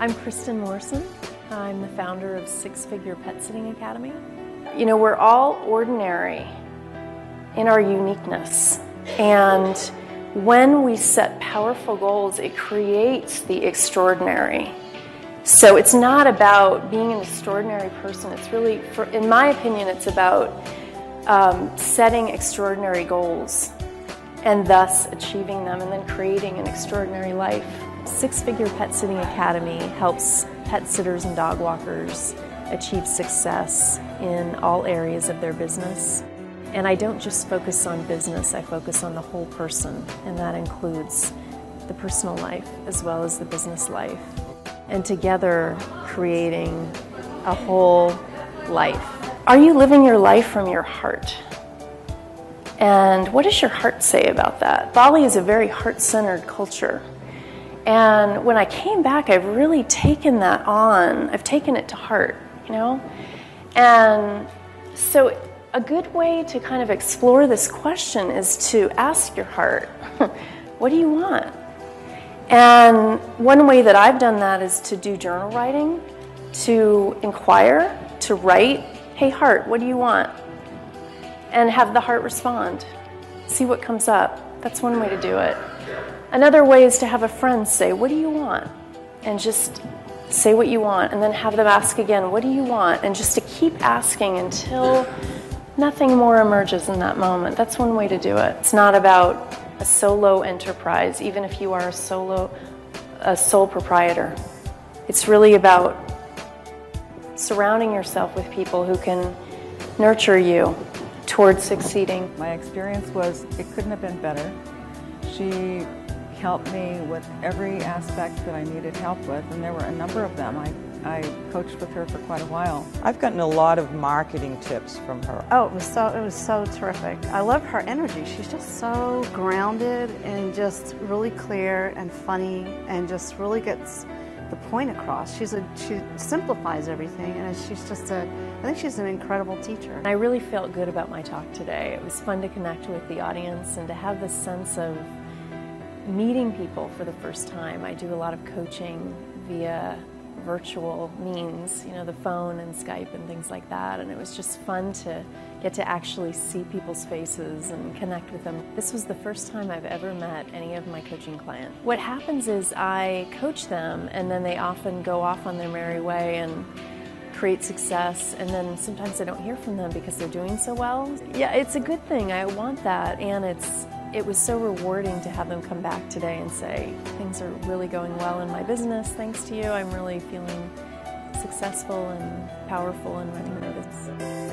I'm Kristen Morrison. I'm the founder of Six Figure Pet Sitting Academy. You know, we're all ordinary in our uniqueness, and when we set powerful goals, it creates the extraordinary. So it's not about being an extraordinary person. It's really, in my opinion, it's about setting extraordinary goals and thus achieving them and then creating an extraordinary life. Six Figure Pet Sitting Academy helps pet sitters and dog walkers achieve success in all areas of their business. And I don't just focus on business, I focus on the whole person, and that includes the personal life as well as the business life. And together, creating a whole life. Are you living your life from your heart? And what does your heart say about that? Bali is a very heart-centered culture. And when I came back, I've really taken that on. I've taken it to heart, you know? And so a good way to kind of explore this question is to ask your heart, what do you want? And one way that I've done that is to do journal writing, to inquire, to write, hey heart, what do you want? And have the heart respond. See what comes up. That's one way to do it. Another way is to have a friend say, what do you want? And just say what you want, and then have them ask again, what do you want? And just to keep asking until nothing more emerges in that moment. That's one way to do it. It's not about a solo enterprise, even if you are a sole proprietor. It's really about surrounding yourself with people who can nurture you towards succeeding. My experience was it couldn't have been better. She helped me with every aspect that I needed help with, and there were a number of them. I coached with her for quite a while. I've gotten a lot of marketing tips from her. Oh, it was so terrific. I love her energy. She's just so grounded and just really clear and funny and just really gets the point across. She simplifies everything, and she's just I think she's an incredible teacher. I really felt good about my talk today. It was fun to connect with the audience and to have this sense of meeting people for the first time. I do a lot of coaching via virtual means, you know, the phone and Skype and things like that, and it was just fun to get to actually see people's faces and connect with them. This was the first time I've ever met any of my coaching clients. What happens is I coach them, and then they often go off on their merry way and create success, and then sometimes I don't hear from them because they're doing so well. Yeah, it's a good thing. I want that, and it was so rewarding to have them come back today and say, things are really going well in my business, thanks to you. I'm really feeling successful and powerful and running my business.